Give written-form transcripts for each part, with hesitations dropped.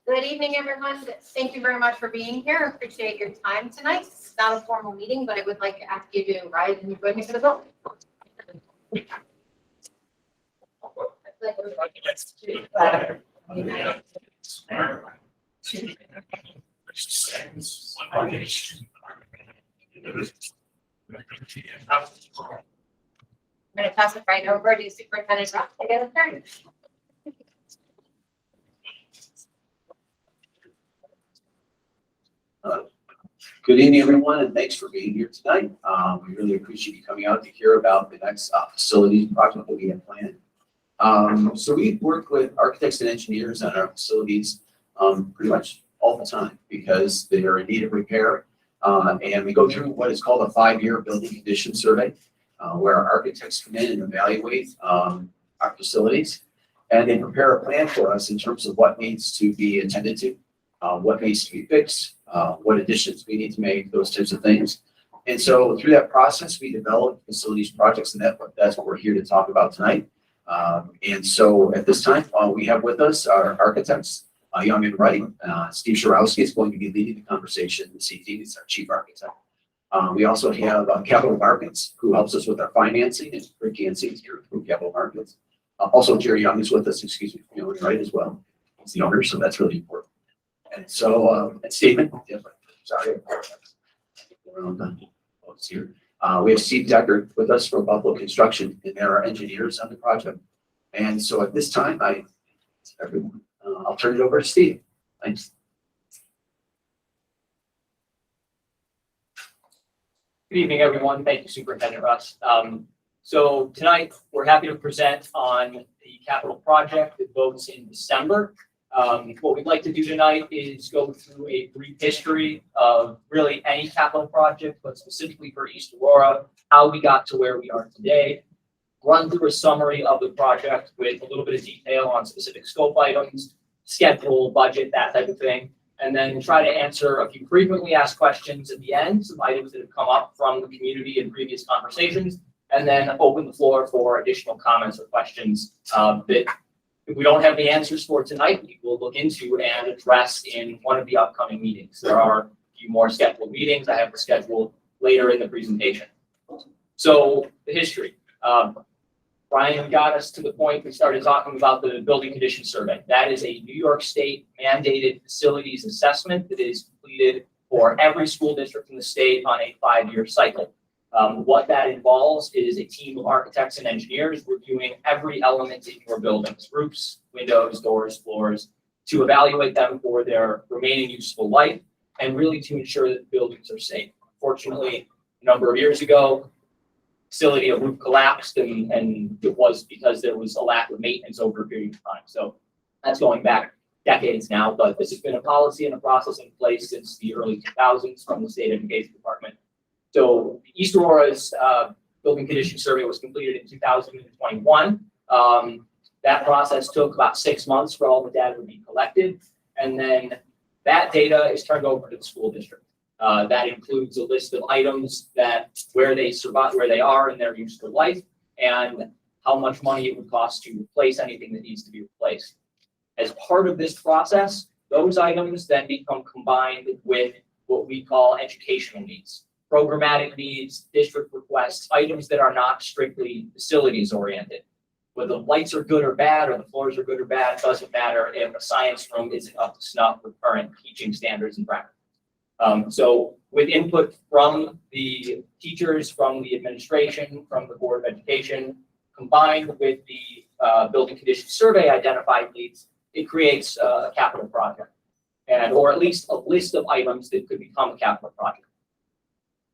Good evening, everyone. Thank you very much for being here. I appreciate your time tonight. It's not a formal meeting, but I would like to ask you to rise and join me for the vote. I'm going to pass it right over to Superintendent Ross to get us started. Good evening, everyone, and thanks for being here tonight. We really appreciate you coming out to hear about the next facilities project that we have planned. So we work with architects and engineers on our facilities pretty much all the time because they are in need of repair. And we go through what is called a 5-year building condition survey, where our architects come in and evaluate our facilities, and they prepare a plan for us in terms of what needs to be attended to, what needs to be fixed, what additions we need to make, those types of things. And so through that process, we develop facilities projects, and that's what we're here to talk about tonight. And so at this time, we have with us our architects, Young and Wright. Steve Sharowski is going to be leading the conversation this evening. He's our chief architect. We also have Capital Markets, who helps us with our financing, and Rick Yancey is here from Capital Markets. Also, Jerry Young is with us, Young and Wright as well. He's the owner, so that's really important. And so, statement. Yeah, sorry. Here. We have Steve Decker with us from Buffalo Construction, and they're our engineers on the project. And so at this time, I'll turn it over to Steve. Thanks. Good evening, everyone. Thank you, Superintendent Russ. So tonight, we're happy to present on the capital project that votes in December. What we'd like to do tonight is go through a brief history of really any capital project, but specifically for East Aurora, how we got to where we are today, run through a summary of the project with a little bit of detail on specific scope items, schedule, budget, that type of thing, and then try to answer a few frequently asked questions at the end, some items that have come up from the community in previous conversations, and then open the floor for additional comments or questions that if we don't have the answers for tonight, we will look into and address in one of the upcoming meetings. There are a few more scheduled meetings. I have the schedule later in the presentation. So the history. Brian got us to the point we started talking about the building condition survey. That is a New York State mandated facilities assessment that is completed for every school district in the state on a 5-year cycle. What that involves is a team of architects and engineers reviewing every element in your buildings, roofs, windows, doors, floors, to evaluate them for their remaining useful life and really to ensure that buildings are safe. Unfortunately, a number of years ago, facility, a roof collapsed, and it was because there was a lack of maintenance over a period of time. So that's going back decades now, but this has been a policy and a process in place since the early 2000s from the State Education Department. So East Aurora's building condition survey was completed in 2021. That process took about 6 months for all the data to be collected, and then that data is turned over to the school district. That includes a list of items that where they survive, where they are in their useful life, and how much money it would cost to replace anything that needs to be replaced. As part of this process, those items then become combined with what we call educational needs, programmatic needs, district requests, items that are not strictly facilities oriented. Whether the lights are good or bad, or the floors are good or bad, it doesn't matter if a science room isn't up to snuff with current teaching standards and practice. So with input from the teachers, from the administration, from the Board of Education, combined with the building condition survey identified needs, it creates a capital project, or at least a list of items that could become a capital project.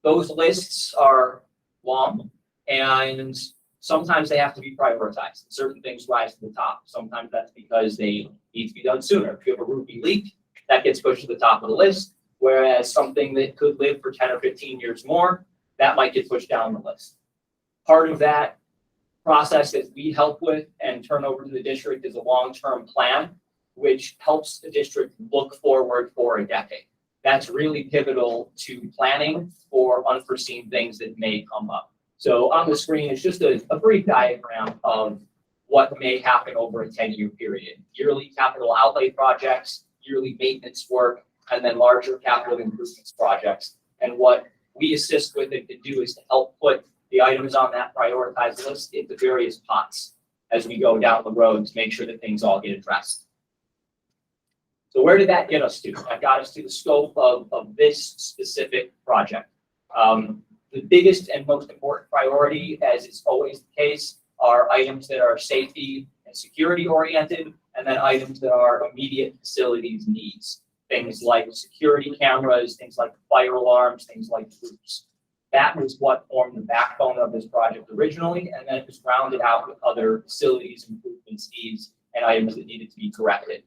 Those lists are long, and sometimes they have to be prioritized. Certain things rise to the top. Sometimes that's because they need to be done sooner. If you have a roofing leak, that gets pushed to the top of the list, whereas something that could live for 10 or 15 years more, that might get pushed down the list. Part of that process that we help with and turn over to the district is a long-term plan, which helps the district look forward for a decade. That's really pivotal to planning for unforeseen things that may come up. So on the screen is just a brief diagram of what may happen over a 10-year period. Yearly capital outlay projects yearly maintenance work, and then larger capital improvements projects. And what we assist with and can do is to help put the items on that prioritized list into various pots as we go down the road to make sure that things all get addressed. So where did that get us to? That got us to the scope of this specific project. The biggest and most important priority, as is always the case, are items that are safety and security oriented, and then items that are immediate facilities needs. Things like security cameras, things like fire alarms, things like roofs. That was what formed the backbone of this project originally, and then it was rounded out with other facilities improvements needs and items that needed to be corrected.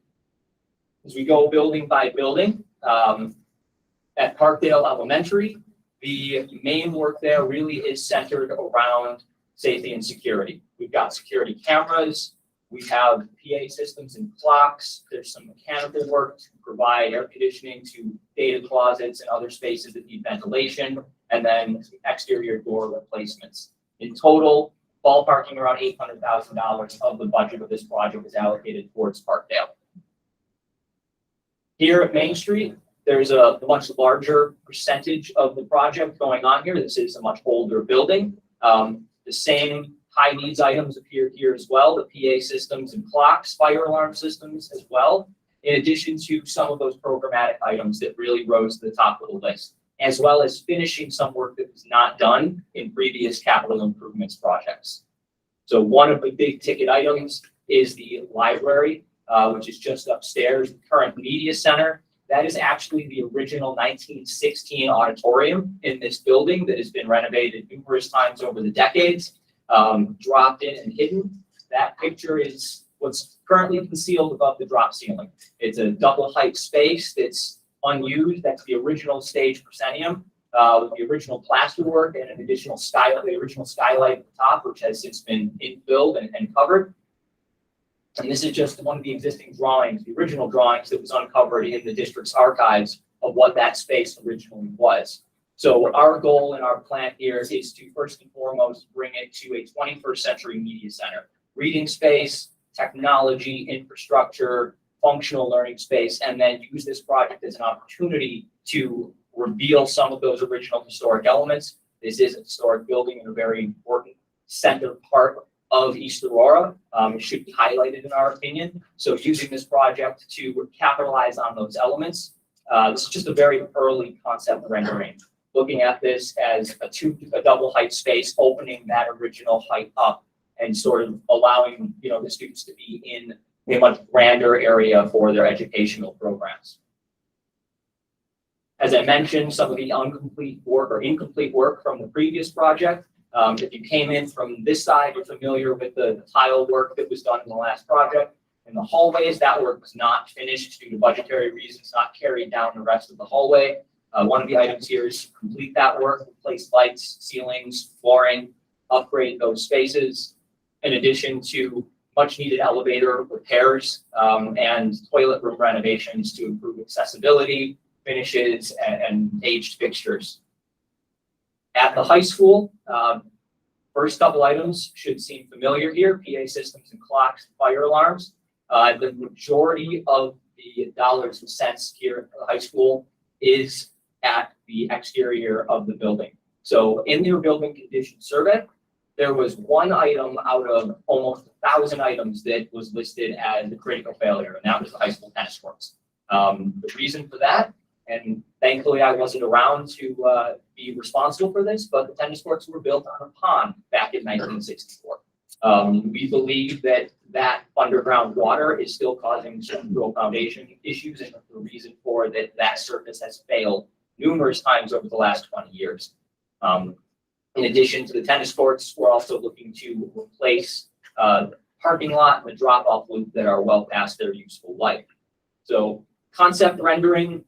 As we go building by building, at Parkdale Elementary, the main work there really is centered around safety and security. We've got security cameras, we have PA systems and clocks, there's some mechanical work to provide air conditioning to data closets and other spaces that need ventilation, and then some exterior door replacements. In total, ballparking around $800,000 of the budget of this project is allocated towards Parkdale. Here at Main Street, there's a much larger percentage of the project going on here. This is a much older building. The same high needs items appear here as well, the PA systems and clocks, fire alarm systems as well, in addition to some of those programmatic items that really rose to the top of the list, as well as finishing some work that was not done in previous capital improvements projects. So one of the big ticket items is the library, which is just upstairs, the current media center. That is actually the original 1916 auditorium in this building that has been renovated numerous times over the decades, dropped in and hidden. That picture is what's currently concealed above the drop ceiling. It's a double height space that's unused. That's the original stage proscenium with the original plasterwork and an additional skylight, the original skylight at the top, which has since been infilled and covered. And this is just one of the existing drawings, the original drawings that was uncovered in the district's archives of what that space originally was. So our goal and our plan here is to first and foremost bring it to a 21st century media center, reading space, technology, infrastructure, functional learning space, and then use this project as an opportunity to reveal some of those original historic elements. This is a historic building and a very important center part of East Aurora. It should be highlighted in our opinion. So using this project to capitalize on those elements, this is just a very early concept rendering. Looking at this as a double height space, opening that original height up and sort of allowing, the students to be in a much grander area for their educational programs. As I mentioned, some of the incomplete work from the previous project. If you came in from this side, you're familiar with the tile work that was done in the last project. In the hallways, that work was not finished due to budgetary reasons, not carried down the rest of the hallway. One of the items here is to complete that work, replace lights, ceilings, flooring, upgrade those spaces, in addition to much needed elevator repairs and toilet room renovations to improve accessibility, finishes, and aged fixtures. At the high school, first couple items should seem familiar here, PA systems and clocks, fire alarms. The majority of the dollars and cents here at the high school is at the exterior of the building. So in their building condition survey, there was one item out of almost 1,000 items that was listed as a critical failure, and that was the high school tennis courts. The reason for that, and thankfully I wasn't around to be responsible for this, but the tennis courts were built on a pond back in 1964. We believe that underground water is still causing structural foundation issues, and the reason for that surface has failed numerous times over the last 20 years. In addition to the tennis courts, we're also looking to replace the parking lot and the drop-off loop that are well past their useful life. So concept rendering,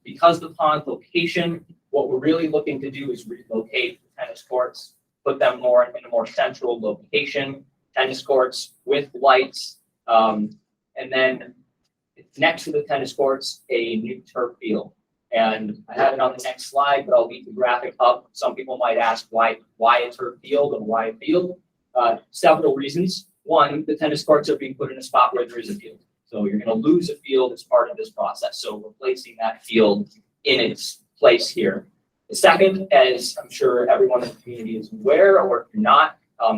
because of the pond location, what we're really looking to do is relocate the tennis courts, put them more in a more central location, tennis courts with lights, and then next to the tennis courts, a new turf field. And I have it on the next slide, but I'll leave the graphic up. Some people might ask why a turf field and why a field? Several reasons. One, the tennis courts are being put in a spot where there is a field. So you're going to lose a field as part of this process. So replacing that field in its place here. The second, as I'm sure everyone in the community is aware, or if you're not,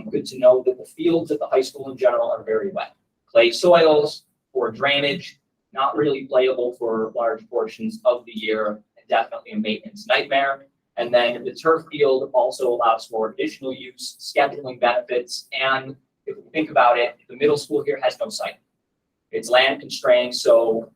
good to know that the fields at the high school in general are very wet. Clay soils for drainage, not really playable for large portions of the year, and definitely a maintenance nightmare. And then the turf field also allows for additional use, scheduling benefits, and if we think about it, the middle school here has no site. It's land constrained, so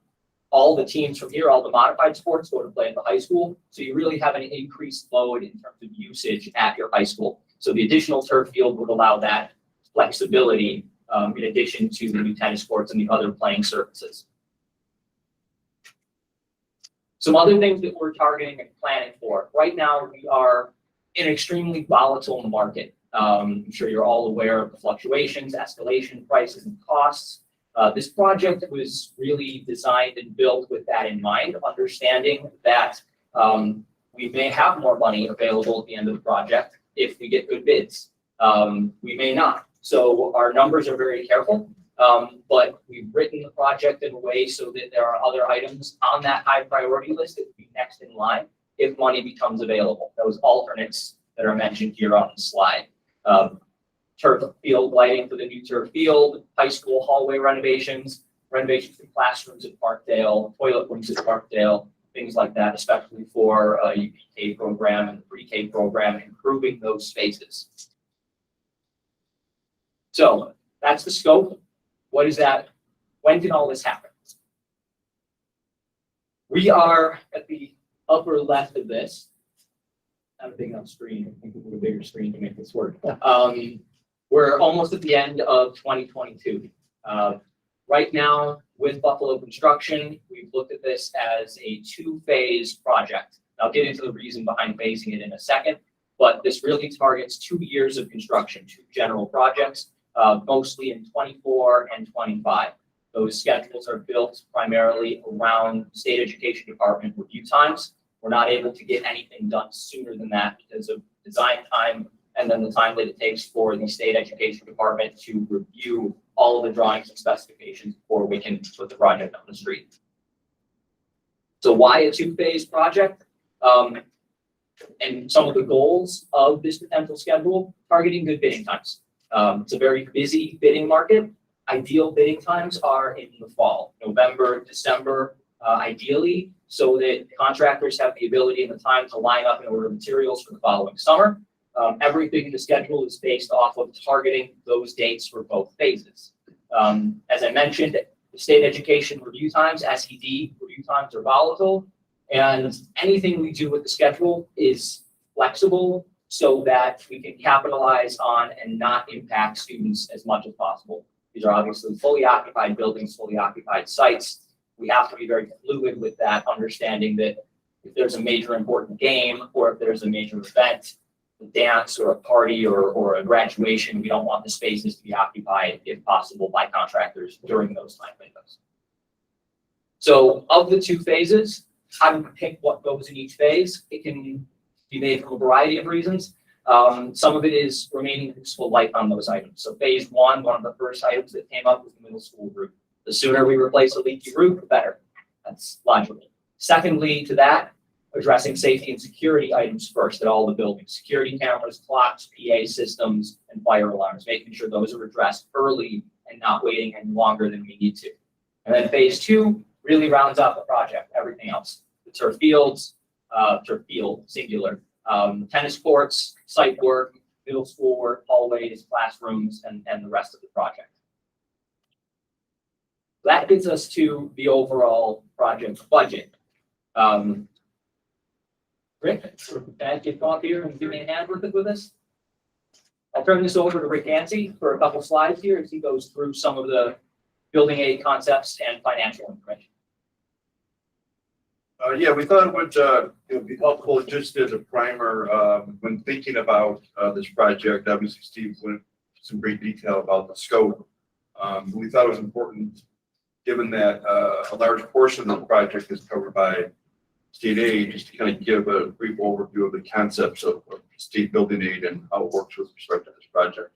all the teams from here, all the modified sports go to play at the high school. So you really have an increased load in terms of usage at your high school. So the additional turf field would allow that flexibility in addition to the new tennis courts and the other playing surfaces. Some other things that we're targeting and planning for. Right now, we are in an extremely volatile market. I'm sure you're all aware of the fluctuations, escalation, prices, and costs. This project was really designed and built with that in mind, understanding that we may have more money available at the end of the project if we get good bids. We may not. So our numbers are very careful, but we've written the project in a way so that there are other items on that high priority list that would be next in line if money becomes available. Those alternates that are mentioned here on the slide. Turf field lighting for the new turf field, high school hallway renovations, renovations for classrooms at Parkdale, toilet rooms at Parkdale, things like that, especially for a UPK program and the pre-K program, improving those spaces. So that's the scope. What is that? When can all this happen? We are at the upper left of this. Not a big enough screen. I think we need a bigger screen to make this work. We're almost at the end of 2022. Right now, with Buffalo Construction, we've looked at this as a two-phase project. I'll get into the reason behind phasing it in a second, but this really targets 2 years of construction, 2 general projects, mostly in 24 and 25. Those schedules are built primarily around state education department review times. We're not able to get anything done sooner than that because of design time and then the time that it takes for the state education department to review all of the drawings and specifications before we can put the project on the street. So why a two-phase project? And some of the goals of this potential schedule, targeting good bidding times. It's a very busy bidding market. Ideal bidding times are in the fall, November, December, ideally, so that contractors have the ability and the time to line up and order materials for the following summer. Everything in the schedule is based off of targeting those dates for both phases. As I mentioned, the state education review times, SED review times are volatile, and anything we do with the schedule is flexible so that we can capitalize on and not impact students as much as possible. These are obviously fully occupied buildings, fully occupied sites. We have to be very fluid with that, understanding that if there's a major important game or if there's a major event, a dance or a party or a graduation, we don't want the spaces to be occupied, if possible, by contractors during those time windows. So of the 2 phases, how do we pick what goes in each phase? It can be made from a variety of reasons. Some of it is remaining useful life on those items. So phase 1, one of the first items that came up was the middle school roof. The sooner we replace a leaky roof, the better. That's logical. Secondly to that, addressing safety and security items first at all the buildings. Security cameras, clocks, PA systems, and fire alarms, making sure those are addressed early and not waiting any longer than we need to. And then phase 2 really rounds out the project, everything else. The turf fields, turf field, singular, tennis courts, site work, middle school work, hallways, classrooms, and the rest of the project. That gets us to the overall project budget. Rick, can I get off here and give me a hand with this? I'll turn this over to Rick Yancey for a couple slides here as he goes through some of the building aid concepts and financial information. Yeah, we thought it would be helpful just as a primer when thinking about this project. Obviously, Steve went into some great detail about the scope. We thought it was important, given that a large portion of the project is covered by state aid, just to kind of give a brief overview of the concepts of state building aid and how it works with respect to this project.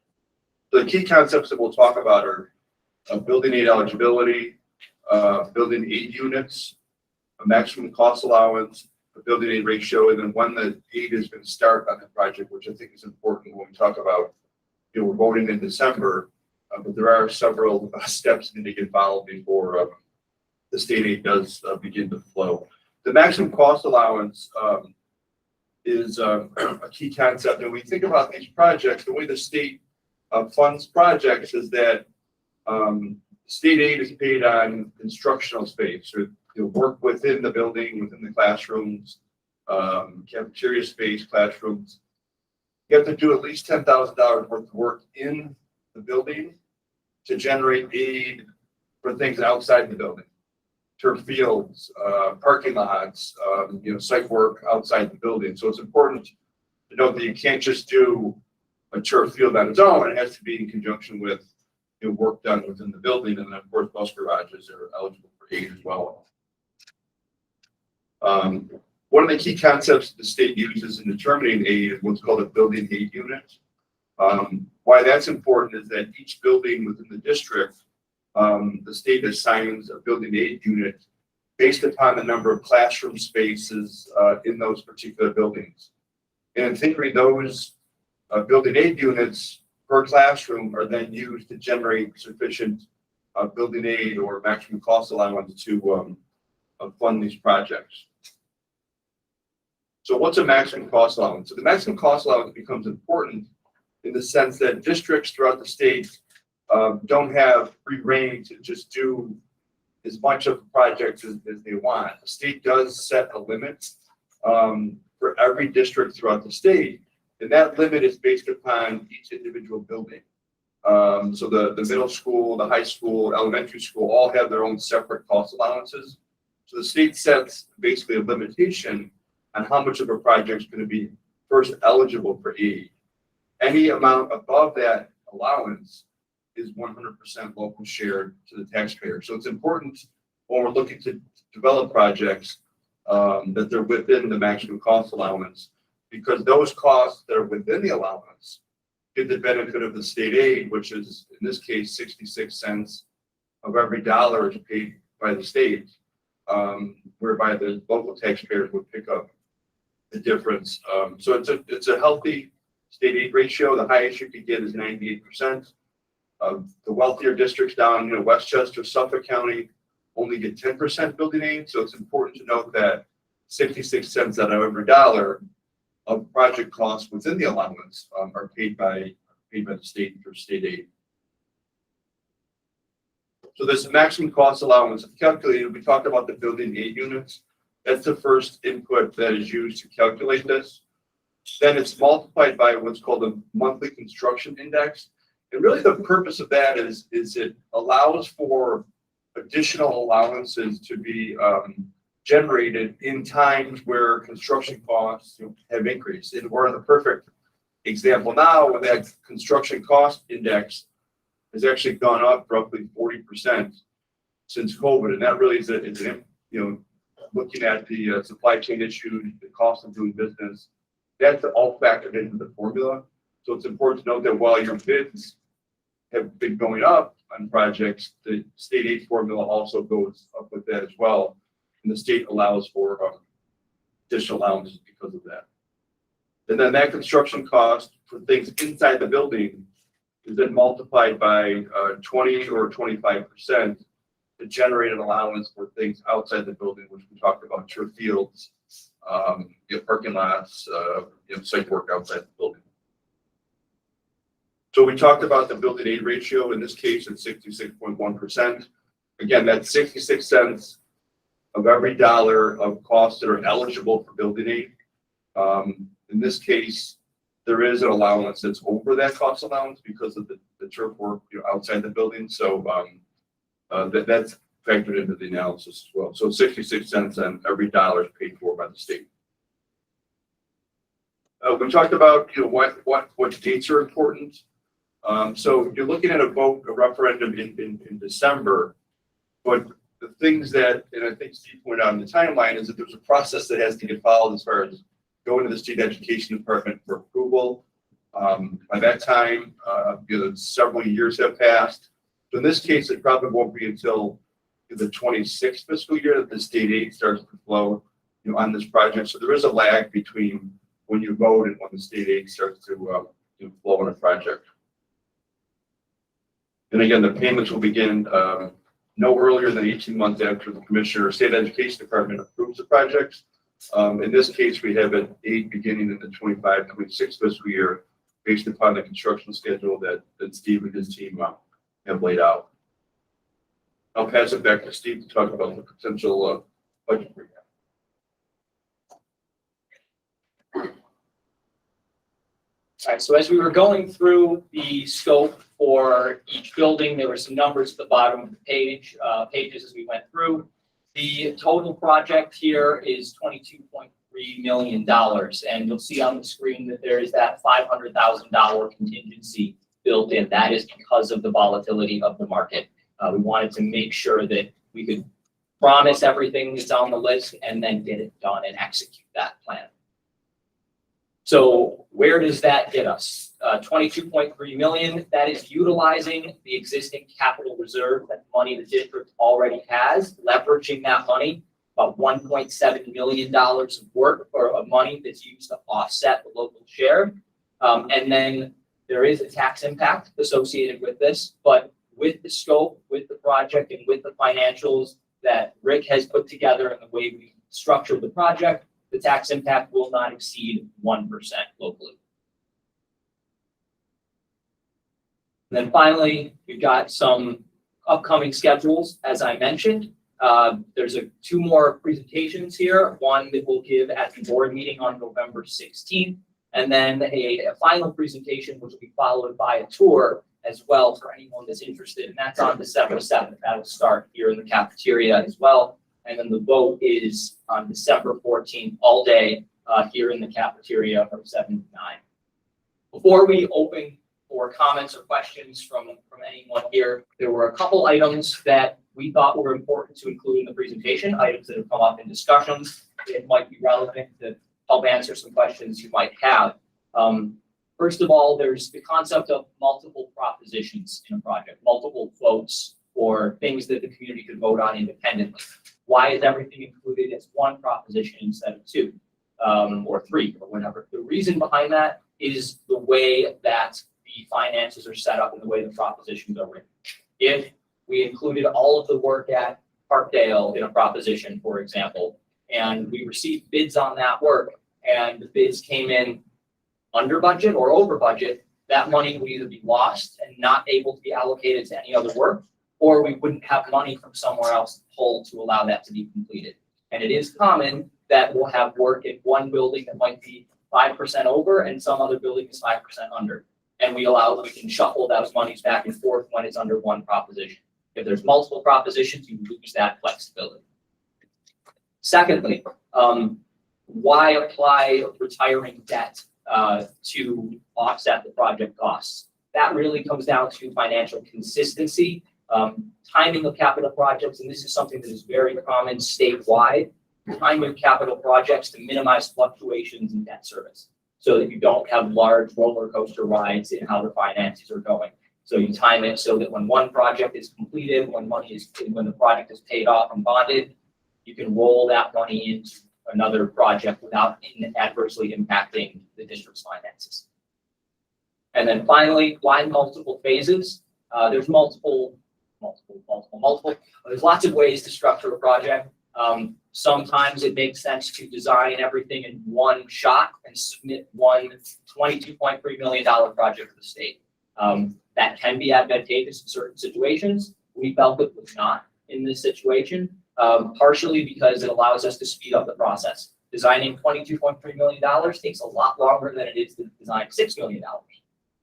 The key concepts that we'll talk about are building aid eligibility, building 8 units, a maximum cost allowance, a building aid ratio, and then when the aid is going to start on the project, which I think is important when we talk about, we're voting in December, but there are several steps that need to get followed before the state aid does begin to flow. The maximum cost allowance is a key concept. And when we think about these projects, the way the state funds projects is that state aid is paid on instructional space, or work within the building, within the classrooms, cafeteria space, classrooms. You have to do at least $10,000 worth of work in the building to generate aid for things outside the building. Turf fields, parking lots, site work outside the building. So it's important to note that you can't just do a turf field on its own. It has to be in conjunction with work done within the building. And then of course, bus garages are eligible for aid as well. One of the key concepts the state uses in determining aid is what's called a building aid unit. Why that's important is that each building within the district, the state assigns a building aid unit based upon the number of classroom spaces in those particular buildings. And in theory, those building aid units per classroom are then used to generate sufficient building aid or maximum cost allowance to fund these projects. So what's a maximum cost allowance? So the maximum cost allowance becomes important in the sense that districts throughout the state don't have free reign to just do as much of a project as they want. The state does set a limit for every district throughout the state, and that limit is based upon each individual building. So the middle school, the high school, elementary school all have their own separate cost allowances. So the state sets basically a limitation on how much of a project is going to be first eligible for aid. Any amount above that allowance is 100% local share to the taxpayer. So it's important when we're looking to develop projects that they're within the maximum cost allowance, because those costs that are within the allowance get the benefit of the state aid, which is in this case 66 cents of every dollar is paid by the state, whereby the local taxpayers would pick up the difference. So it's a healthy state aid ratio. The highest you could get is 98%. The wealthier districts down, Westchester, Suffolk County only get 10% building aid. So it's important to note that 66 cents out of every dollar of project costs within the allowance are paid by the state through state aid. So there's a maximum cost allowance calculated. We talked about the building aid units. That's the first input that is used to calculate this. Then it's multiplied by what's called a monthly construction index. And really the purpose of that is it allows for additional allowances to be generated in times where construction costs have increased. And we're in the perfect example now when that construction cost index has actually gone up roughly 40% since COVID. And that really is looking at the supply chain issues, the cost of doing business, that's all factored into the formula. So it's important to note that while your bids have been going up on projects, the state aid formula also goes up with that as well. And the state allows for additional allowances because of that. And then that construction cost for things inside the building is then multiplied by 20 or 25% to generate an allowance for things outside the building, which we talked about, turf fields, parking lots, site work outside the building. So we talked about the building aid ratio. In this case, it's 66.1%. Again, that's 66 cents of every dollar of costs that are eligible for building aid. In this case, there is an allowance that's over that cost allowance because of the turf work outside the building. So that's factored into the analysis as well. So 66 cents on every dollar is paid for by the state. We talked about what dates are important. So you're looking at a vote, a referendum in December, but the things that, and I think Steve pointed out in the timeline, is that there's a process that has to get followed as far as going to the state education department for approval. By that time, several years have passed. So in this case, it probably won't be until the 26th fiscal year that the state aid starts to flow, on this project. So there is a lag between when you vote and when the state aid starts to flow on a project. And again, the payments will begin no earlier than 18 months after the Commissioner or State Education Department approves the projects. In this case, we have an aid beginning in the 25-26 fiscal year based upon the construction schedule that Steve and his team have laid out. I'll pass it back to Steve to talk about the potential budget breakdown. All right, so as we were going through the scope for each building, there were some numbers at the bottom of the pages as we went through. The total project here is $22.3 million, and you'll see on the screen that there is that $500,000 contingency built in. That is because of the volatility of the market. We wanted to make sure that we could promise everything that's on the list and then get it done and execute that plan. So where does that get us? 22.3 million, that is utilizing the existing capital reserve, that money the district already has, leveraging that money, about $1.7 million of work or of money that's used to offset the local share. And then there is a tax impact associated with this, but with the scope, with the project, and with the financials that Rick has put together and the way we structured the project, the tax impact will not exceed 1% locally. And then finally, we've got some upcoming schedules, as I mentioned. There's two more presentations here, one that we'll give at the board meeting on November 16th, and then a final presentation, which will be followed by a tour as well for anyone that's interested. And that's on December 7th. That'll start here in the cafeteria as well. And then the vote is on December 14th, all day here in the cafeteria from 7 to 9. Before we open for comments or questions from anyone here, there were a couple items that we thought were important to include in the presentation, items that have come up in discussions. It might be relevant to help answer some questions you might have. First of all, there's the concept of multiple propositions in a project, multiple votes or things that the community could vote on independently. Why is everything included as one proposition instead of two or three or whatever? The reason behind that is the way that the finances are set up and the way the propositions are written. If we included all of the work at Parkdale in a proposition, for example, and we received bids on that work and the bids came in under budget or over budget, that money would either be lost and not able to be allocated to any other work, or we wouldn't have money from somewhere else to pull to allow that to be completed. And it is common that we'll have work in one building that might be 5% over and some other building is 5% under. And we can shuffle those monies back and forth when it's under one proposition. If there's multiple propositions, you lose that flexibility. Secondly, why apply retiring debt to offset the project costs? That really comes down to financial consistency, timing of capital projects, and this is something that is very common statewide. Timing of capital projects to minimize fluctuations in debt service, so that you don't have large roller coaster rides in how the finances are going. So you time it so that when one project is completed, when the project is paid off and bonded, you can roll that money into another project without adversely impacting the district's finances. And then finally, why multiple phases? There's multiple. There's lots of ways to structure a project. Sometimes it makes sense to design everything in one shot and submit one $22.3 million project to the state. That can be advantageous in certain situations. We felt it was not in this situation, partially because it allows us to speed up the process. Designing $22.3 million takes a lot longer than it is to design $6 million.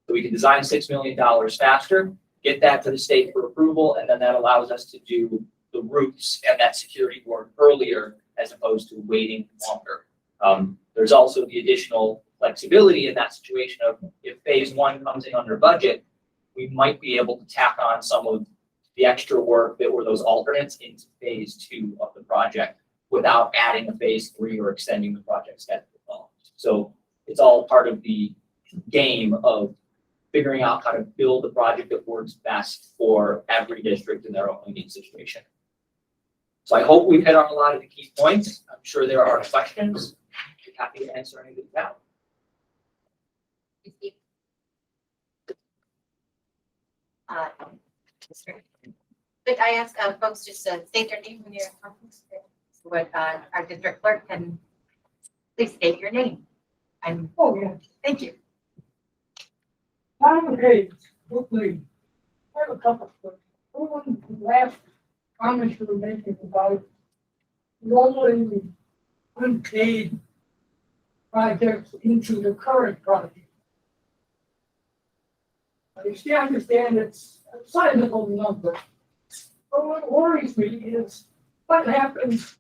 So we can design $6 million faster, get that to the state for approval, and then that allows us to do the roofs and that security work earlier as opposed to waiting longer. There's also the additional flexibility in that situation of if phase one comes in under budget, we might be able to tack on some of the extra work that were those alternates into phase two of the project without adding a phase three or extending the project schedule. So it's all part of the game of figuring out how to build a project that works best for every district in their own unique situation. So I hope we've hit on a lot of the key points. I'm sure there are questions. Be happy to answer anything now. Could I ask folks just to state their name when you're in conference? What our district clerk can please state your name. Oh, yeah. Thank you. I'm okay, quickly. I have a couple of questions. One, last comments you were making about rolling unpaid projects into the current project. I understand it's a sizable number. But what worries me is what happens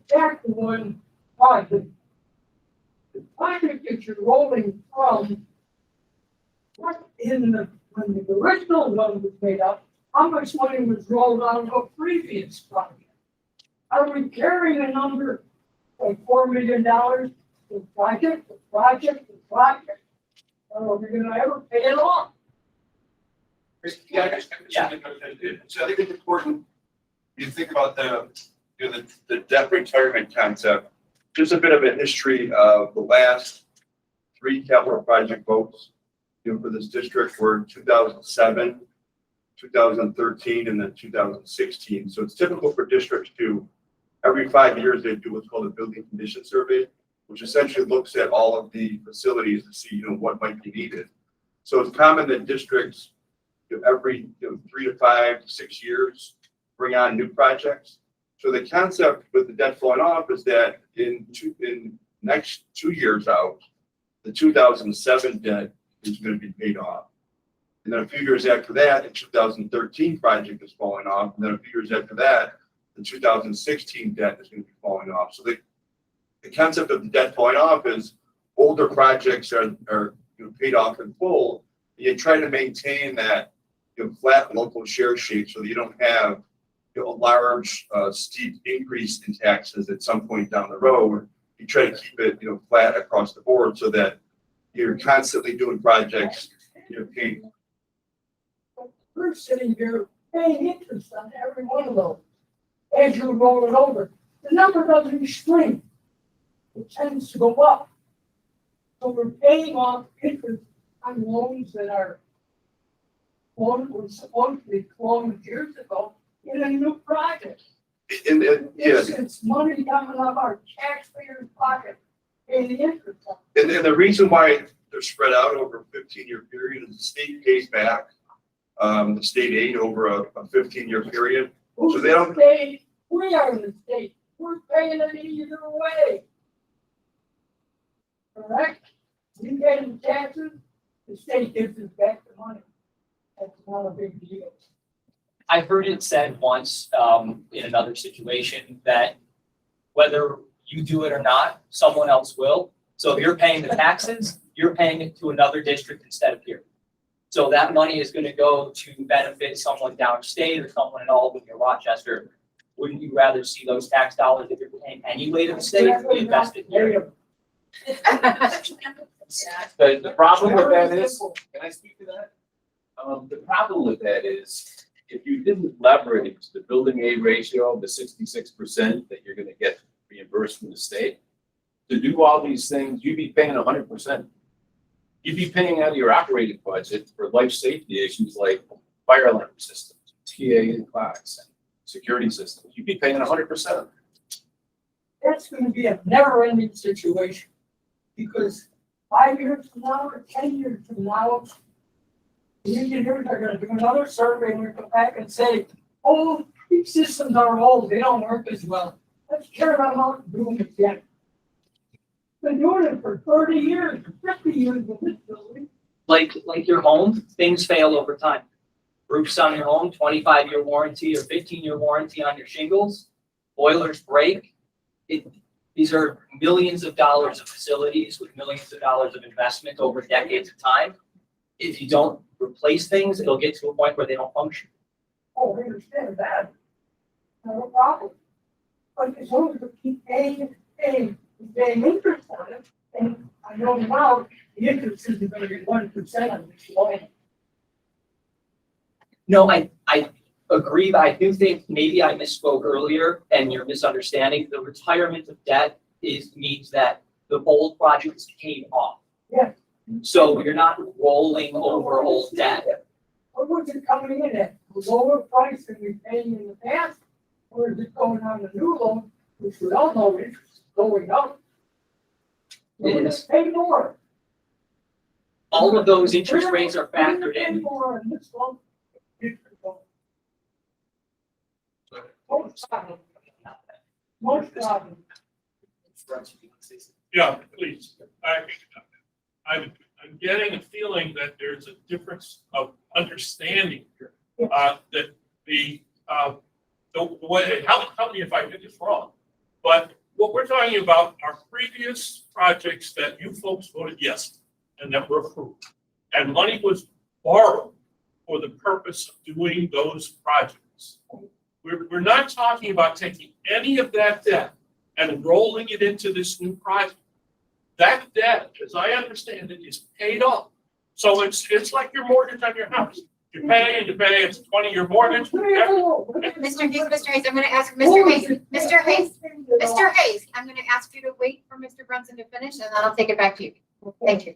back to one project. The project that you're rolling from, what when the original one was made up, how much money was rolled out of a previous project? Are we carrying a number like $4 million to project, to project, to project? Are we gonna ever pay it off? Yeah. Yeah. So I think it's important, you think about the debt retirement concept, just a bit of a history of the last 3 capital project votes, for this district were 2007, 2013, and then 2016. So it's typical for districts to, every 5 years, they do what's called a building condition survey, which essentially looks at all of the facilities to see, what might be needed. So it's common that districts, every 3 to 5 to 6 years, bring on new projects. So the concept with the debt flowing off is that in next 2 years out, the 2007 debt is going to be paid off. And then a few years after that, the 2013 project is falling off. And then a few years after that, the 2016 debt is going to be falling off. So the concept of the debt falling off is older projects are paid off in full. You try to maintain that flat local share shape so that you don't have a large steep increase in taxes at some point down the road. You try to keep it flat across the board so that you're constantly doing projects paying. We're sitting here paying interest on every one of those. As you roll it over, the number doesn't shrink. It tends to go up. So we're paying off interest on loans that are were supposed to be closed years ago in a new project. And It's money coming out of our taxpayers' pocket, paying the interest on. And the reason why they're spread out over a 15-year period is the state pays back the state aid over a 15-year period. Who's So they don't- the state? We are the state. We're paying it either way. Correct? We pay the taxes, the state gives us back the money. That's not a big deal. I heard it said once in another situation that whether you do it or not, someone else will. So if you're paying the taxes, you're paying it to another district instead of here. So that money is going to go to benefit someone downstate or someone in Albany or Rochester. Wouldn't you rather see those tax dollars that you're paying anyway to the state be invested here? The problem with that is, can I speak to that? The problem with that is, if you didn't leverage the building aid ratio of the 66% that you're gonna get reimbursed from the state, to do all these things, you'd be paying 100%. You'd be paying out of your operating budget for life safety issues like fire alarm systems, TA clocks, and security systems. You'd be paying 100%. That's gonna be a never-ending situation. Because 5 years from now or 10 years from now, the engineers are gonna do another survey and we're gonna come back and say, oh, these systems are old, they don't work as well. Let's tear them out and do them again. Been doing it for 30 years, 50 years in this building. Like your home, things fail over time. Roofs on your home, 25-year warranty or 15-year warranty on your shingles. Boilers break. These are millions of dollars of facilities with millions of dollars of investment over decades of time. If you don't replace things, it'll get to a point where they don't function. Oh, I understand that. No problem. But as long as we keep paying interest on it, and I know now the interest is going to be 1% on this loan. No, I agree, but I do think maybe I misspoke earlier and you're misunderstanding. The retirement of debt means that the old project is paid off. Yeah. So you're not rolling over old debt. Or was it coming in at a lower price than we paid in the past? Or is it going on a new loan, which we all know is going up? So It we're is. gonna pay more. All of those interest rates are We're gonna factored pay in. more on this loan. Most of them. Most of them. Yeah, please. I'm getting a feeling that there's a difference of understanding here. That the way, help me if I get this wrong, but what we're talking about are previous projects that you folks voted yes and that were approved. And money was borrowed for the purpose of doing those projects. We're not talking about taking any of that debt and rolling it into this new project. That debt, as I understand it, is paid off. So it's like your mortgage on your house. You pay and you pay, it's a 20-year mortgage. Mr. Hayes, I'm gonna ask, Mr. Hayes, I'm gonna ask you to wait for Mr. Brunson to finish and then I'll take it back to you. Thank you.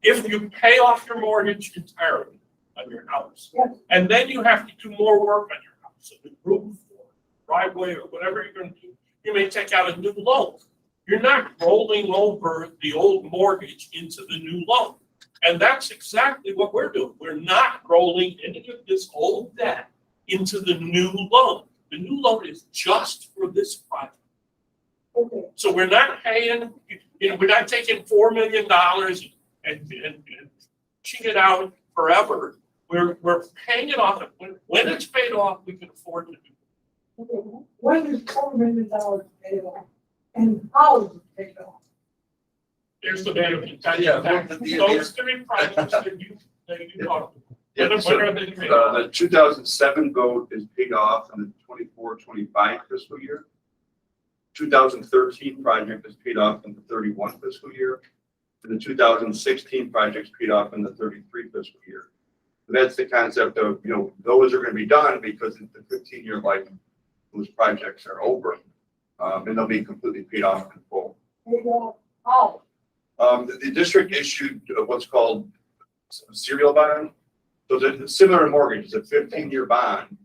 If you pay off your mortgage entirely on your house, Yes. and then you have to do more work on your house, so the roof or driveway or whatever you're gonna do, you may take out a new loan. You're not rolling over the old mortgage into the new loan. And that's exactly what we're doing. We're not rolling any of this old debt into the new loan. The new loan is just for this project. Okay. So we're not paying, we're not taking $4 million and pushing it out forever. We're paying it off. When it's paid off, we can afford to do it. Okay. When is $4 million paid off? And how is it paid off? There's the benefit. Yeah. Those three projects that you talked about. Yeah, When so, are they paid off? the 2007 vote is paid off in the 24-25 fiscal year. 2013 project is paid off in the 31 fiscal year. And the 2016 project is paid off in the 33 fiscal year. So that's the concept of, those are going to be done because the 15-year life, those projects are over. And they'll be completely paid off in full. Paid off how? The district issued what's called a serial bond. So it's similar to mortgage, it's a 15-year bond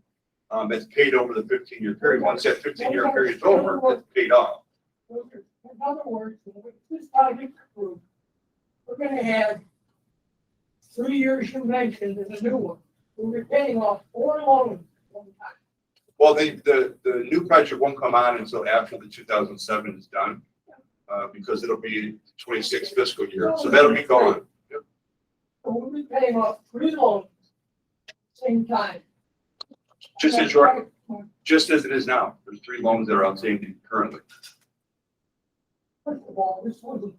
that's paid over the 15-year period. Once that 15-year period is over, it's paid off. In other words, when this project approved, we're gonna have 3 years you mentioned in the new one. We're paying off 4 loans at one time. Well, the new project won't come on until after the 2007 is done, because it'll be 26 fiscal year, so that'll be gone. Yep. So we'll be paying off 3 loans at the same time. Just as it is now, there's 3 loans that are outstanding currently. First of all, this wasn't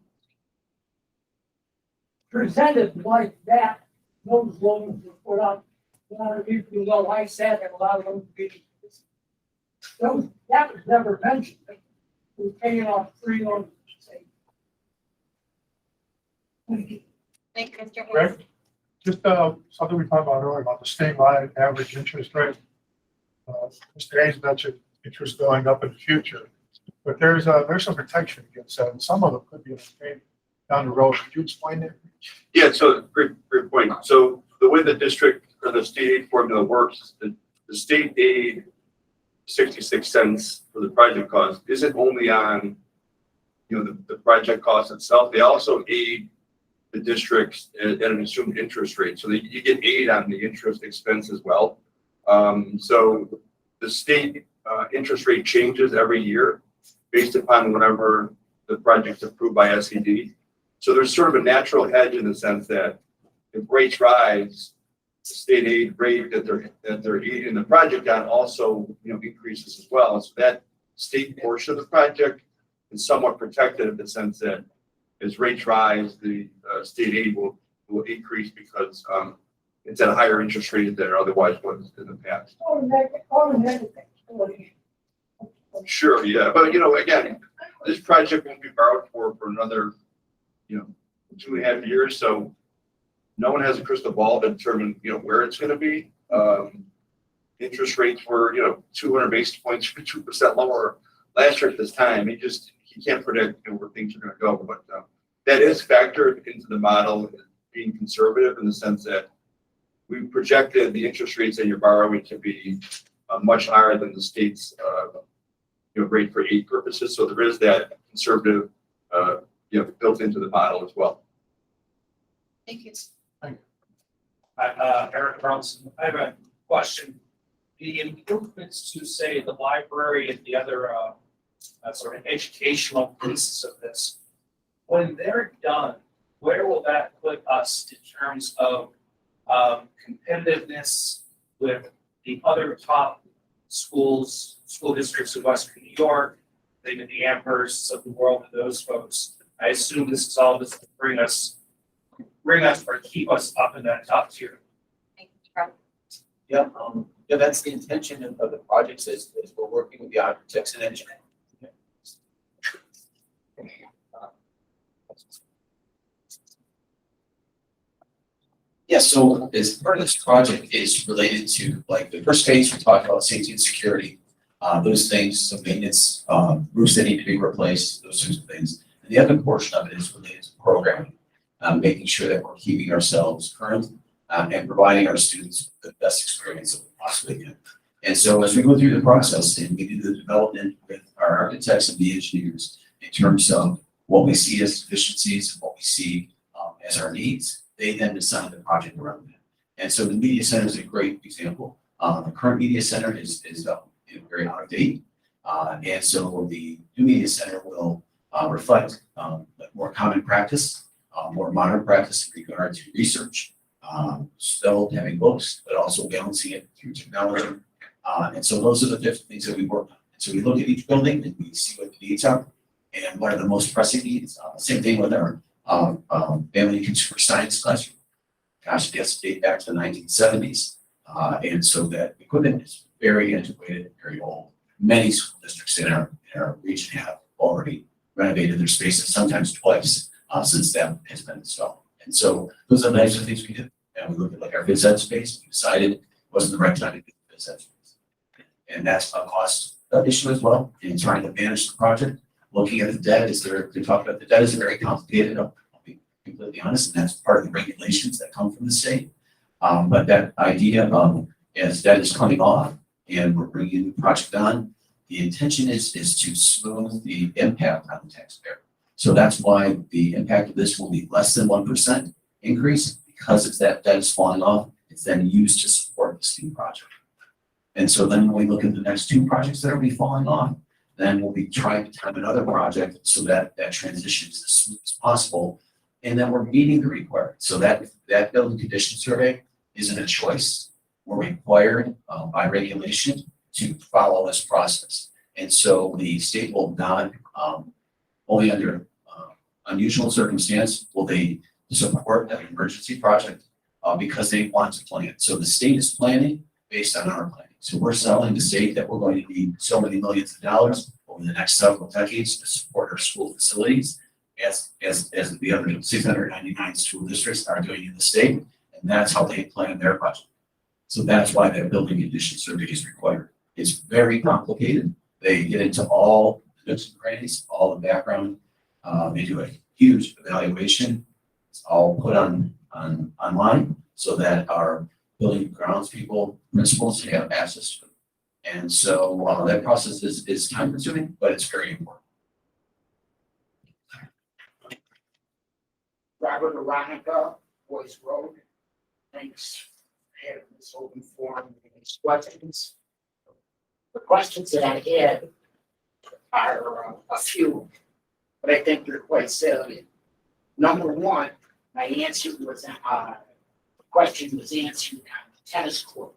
presented like that. Those loans were put up. A lot of people know I said that a lot of those people. That was never mentioned. We're paying off 3 loans. Thank you. Thank you, Mr. Hayes. Greg, just something we talked about earlier about the statewide average interest rate. Mr. Hayes mentioned interest going up in the future, but there's some protection against that, and some of them could be paid down the road. Could you explain that? Yeah, so great point. So the way the district or the state aid formula works, the state aid 66 cents for the project cost isn't only on, the project cost itself. They also aid the districts at an assumed interest rate. So you get aid on the interest expense as well. So the state interest rate changes every year based upon whatever the project's approved by SED. So there's sort of a natural hedge in the sense that if rates rise, the state aid rate that they're aiding the project on also, increases as well. So that state portion of the project is somewhat protected in the sense that as rates rise, the state aid will increase because it's at a higher interest rate than it otherwise was in the past. Sure, yeah, but again, this project won't be borrowed for another, 2.5 years. So no one has a crystal ball to determine, where it's gonna be. Interest rates were, 200 basis points, 2% lower last year at this time. You can't predict where things are gonna go, but that is factored into the model, being conservative in the sense that we projected the interest rates that you're borrowing to be much higher than the state's rate for aid purposes. So there is that conservative built into the model as well. Thank you. Eric Bronson, I have a question. The improvements to, say, the library and the other sort of educational pieces of this, when they're done, where will that put us in terms of competitiveness with the other top school districts of Western New York, maybe the Amhersts of the world, and those folks? I assume this is all just to bring us or keep us up in that top tier. Thank you, Charlie. Yeah, that's the intention of the projects is we're working with the architects and engineers. Yeah, so as part of this project is related to, like, the first phase, we talked about safety and security, those things, some maintenance, roofs that need to be replaced, those sorts of things. And the other portion of it is related to programming, making sure that we're keeping ourselves current and providing our students the best experience that we possibly can. And so as we go through the process and we do the development with our architects and the engineers in terms of what we see as deficiencies and what we see as our needs, they then design the project around that. And so the media center is a great example. The current media center is very out of date. And so the new media center will reflect more common practice, more modern practice in regard to research, still having books, but also balancing it through technology. And so those are the different things that we work on. And so we look at each building and we see what the needs are and what are the most pressing needs. Same thing with our family and consumer science classroom. Gosh, it gets date back to the 1970s. And so that equipment is very antiquated and very old. Many school districts in our region have already renovated their spaces, sometimes twice, since that has been installed. And so those are the types of things we did. And we looked at, like, our phys ed space. We decided it wasn't the right time to do phys ed space. And that's a cost issue as well in trying to manage the project. Looking at the debt, they talk about the debt is very complicated. I'll be completely honest, and that's part of the regulations that come from the state. But that idea of, as debt is coming off and we're bringing the project on, the intention is to smooth the impact on the taxpayer. So that's why the impact of this will be less than 1% increase, because it's that debt is falling off. It's then used to support this new project. And so then when we look at the next two projects that will be falling off, then we'll be trying to time another project so that that transition is as smooth as possible. And then we're meeting the requirements. So that building condition survey isn't a choice. We're required by regulation to follow this process. And so the state will not, only under unusual circumstance, will they support an emergency project because they want to plan. So the state is planning based on our planning. So we're telling the state that we're going to need so many millions of dollars over the next several decades to support our school facilities as the other 699 school districts are doing in the state. And that's how they plan their budget. So that's why that building condition survey is required. It's very complicated. They get into all the nooks and crannies, all the background. They do a huge evaluation. It's all put on online so that our building grounds people, principals have access to it. And so that process is time consuming, but it's very important. Robert Aronica, Boys Road. Thanks for having this open forum and these questions. The questions that I had are a few, but I think they're quite salient. Number one, my answer was, the question was answered on the tennis court.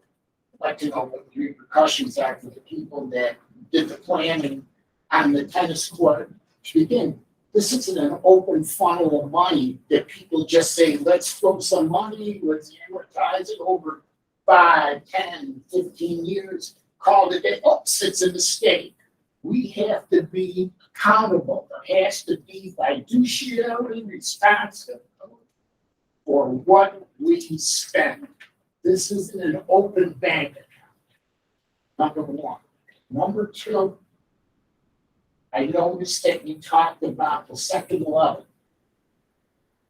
I'd like to know what the repercussions are for the people that did the planning on the tennis court to begin. This isn't an open funnel of money that people just say, let's throw some money, let's amortize it over 5, 10, 15 years, call it, oops, it's a mistake. We have to be accountable. There has to be fiduciary responsibility for what we spend. This isn't an open bank account. Number one. Number two, I noticed that you talked about the second level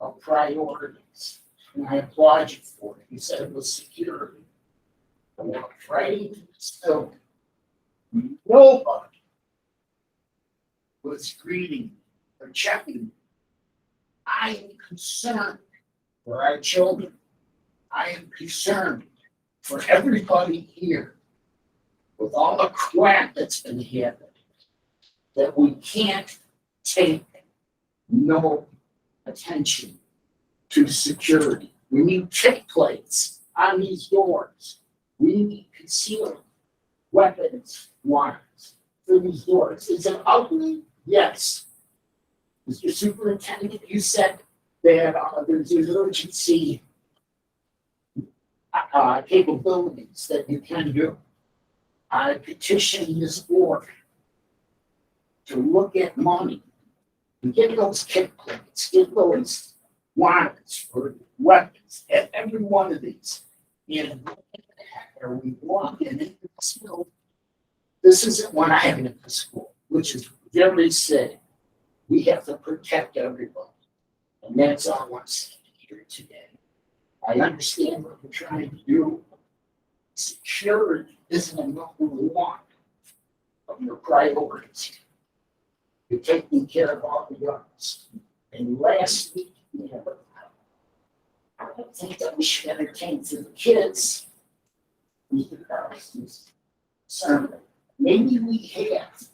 of priorities, and I applaud you for it. You said it was security. I walked right into this building. Nobody was greeting me or checking me. I am concerned for our children. I am concerned for everybody here with all the crap that's been happening, that we can't take no attention to security. We need tick plates on these doors. We need concealed weapons warrants for these doors. Is it ugly? Yes. Mr. Superintendent, you said that there's emergency capabilities that you can do. I petition this board to look at money and get those kick plates, get those warrants for weapons at every one of these. And are we walking into the school? This isn't what I have in the school, which is very sad. We have to protect everybody. And that's all I'm saying here today. I understand what we're trying to do. Security isn't a number one of your priorities. You're taking care of all the others. And lastly, I don't think that we should entertain to the kids. Mr. Carlson's sermon. Maybe we have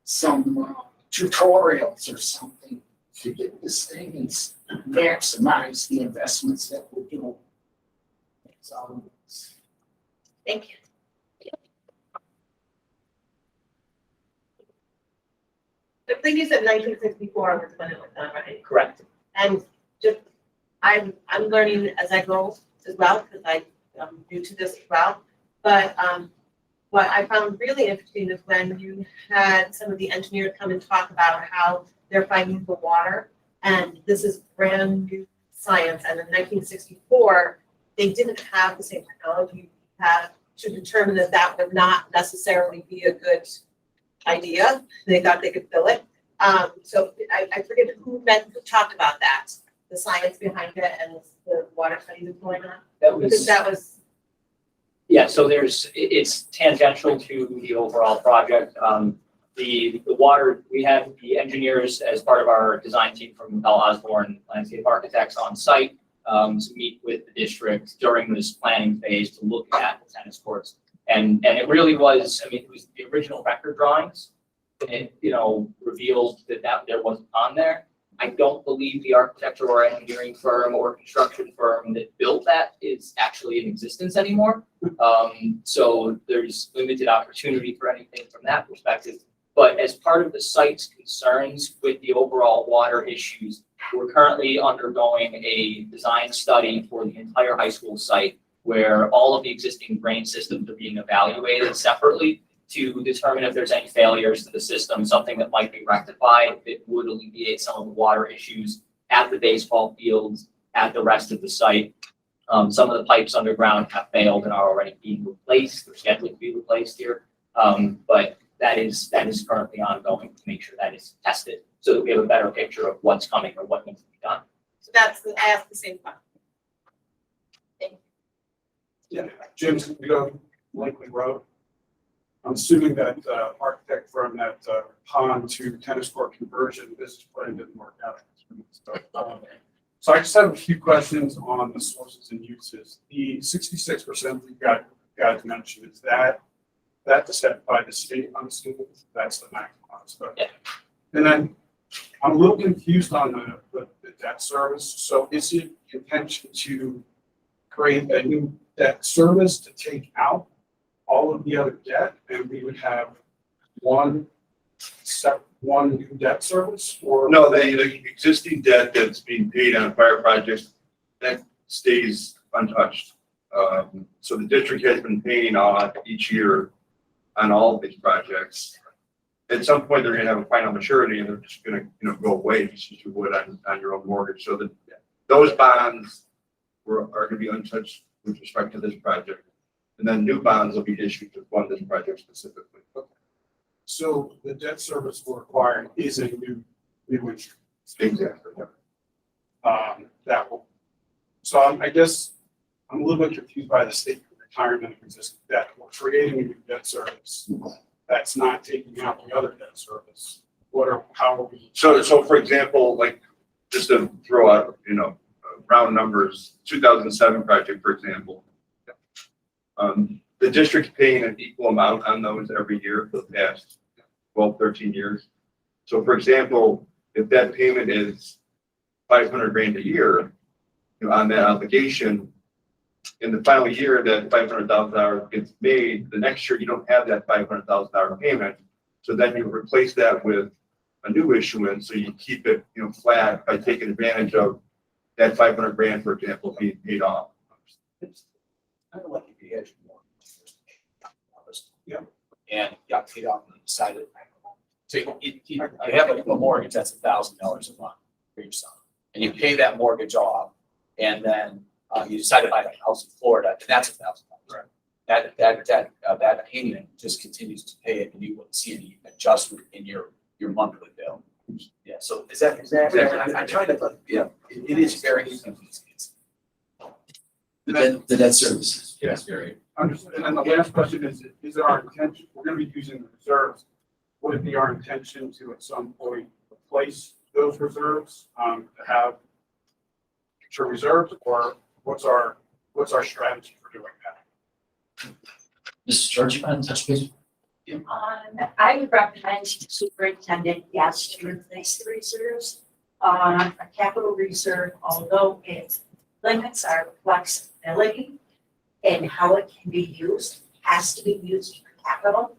some tutorials or something to get this thing and maximize the investments that we're doing. That's all it is. Thank you. I think you said 1964 was when it was done, right? Correct. And just, I'm learning as I go as well, because I'm new to this as well. But what I found really interesting is when you had some of the engineers come and talk about how they're fighting for water, and this is brand new science. And in 1964, they didn't have the same technology we had to determine that that would not necessarily be a good idea. They thought they could fill it. So I forget who talked about that, the science behind it and the water study that's going on. Because that was. Yeah, so it's tangential to the overall project. The water, we have the engineers as part of our design team from Bell Osborne Landscape Architects on site to meet with the district during this planning phase to look at the tennis courts. And it really was, I mean, it was the original record drawings. It, revealed that there wasn't on there. I don't believe the architecture or engineering firm or construction firm that built that is actually in existence anymore. So there's limited opportunity for anything from that perspective. But as part of the site's concerns with the overall water issues, we're currently undergoing a design study for the entire high school site where all of the existing drain systems are being evaluated separately to determine if there's any failures to the system, something that might be rectified that would alleviate some of the water issues at the baseball fields, at the rest of the site. Some of the pipes underground have failed and are already being replaced. They're scheduled to be replaced here. But that is currently ongoing to make sure that is tested so that we have a better picture of what's coming or what needs to be done. So I asked the same question. Yeah, Jim's gonna go Lakeland Road. I'm assuming that architect firm, that pond to tennis court conversion business plan didn't work out. So I just have a few questions on the sources and uses. The 66% you guys mentioned, is that's set by the state, I'm assuming that's the maximum. Yeah. And then I'm a little confused on the debt service. So is it intention to create a new debt service to take out all of the other debt, and we would have one new debt service, or? No, the existing debt that's being paid on fire projects, that stays untouched. So the district has been paying on each year on all of these projects. At some point, they're gonna have a final maturity and they're just gonna, go away, just as you would on your own mortgage. So those bonds are gonna be untouched with respect to this project. And then new bonds will be issued to fund this project specifically. So the debt service we're acquiring is a new instrument. Exactly. That will, so I guess I'm a little bit confused by the statement of retirement of existing debt. We're creating a new debt service that's not taking out the other debt service. How are we? So for example, like, just to throw out, round numbers, 2007 project, for example. The district's paying an equal amount on those every year for the past 12, 13 years. So for example, if that payment is 500 grand a year, on that obligation, in the final year that $500,000 gets made, the next year you don't have that $500,000 payment. So then you replace that with a new issuance, so you keep it, flat by taking advantage of that 500 grand, for example, being paid off. I don't like to be hedged more. Yeah. And got paid off on the side of it. So you have a mortgage, that's $1,000 a month for yourself. And you pay that mortgage off, and then you decide to buy a house in Florida, and that's $1,000. Right. That payment just continues to pay it, and you wouldn't see any adjustment in your monthly bill. Yeah, so is that exactly? I'm trying to, yeah, it is very confusing. The debt services. Yes, very. Understood. And then the last question is it our intention, we're gonna be using the reserves. Would it be our intention to at some point replace those reserves, to have future reserves, or what's our strategy for doing that? Mrs. George, you want to touch base? I would recommend to the superintendent, yes, to replace the reserves. A capital reserve, although it limits our flexibility in how it can be used, has to be used for capital.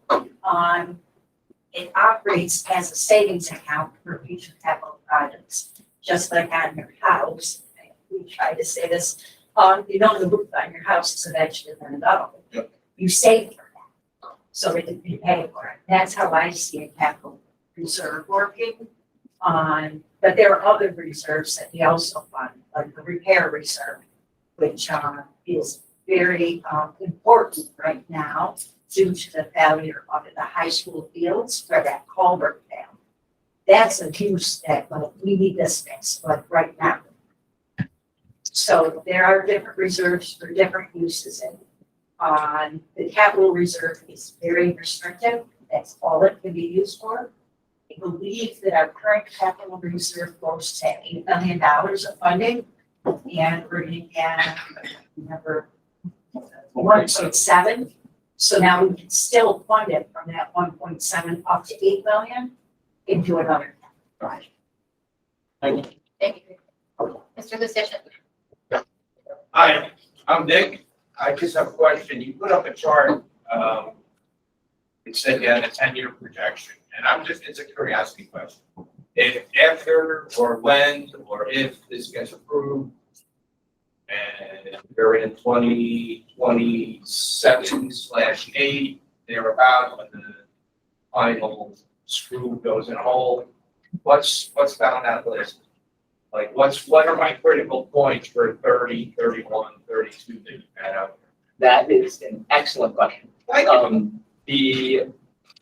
It operates as a savings account for future capital projects, just like on your house. We try to say this, the roof on your house is eventually going to go. Yep. You save for that, so that you can pay for it. That's how I see a capital reserve working. But there are other reserves that we also fund, like the repair reserve, which is very important right now due to the failure of the high school fields where that culvert failed. That's a huge step, but we need this fixed, like right now. So there are different reserves for different uses, and the capital reserve is very restrictive. That's all it can be used for. I believe that our current capital reserve goes to $8 million of funding, and we're going to get, remember, 1.7. So now we can still fund it from that 1.7 up to 8 million into another project. Thank you. Mr. Lucian. Hi, I'm Nick. I just have a question. You put up a chart, it said you had a 10-year projection, and it's a curiosity question. If after or when or if this gets approved, and we're in 2027/8, thereabout, when the final screw goes in hole, what's down that list? Like, what are my critical points for 30, 31, 32 that you had out That is an excellent question. there? Thank you. The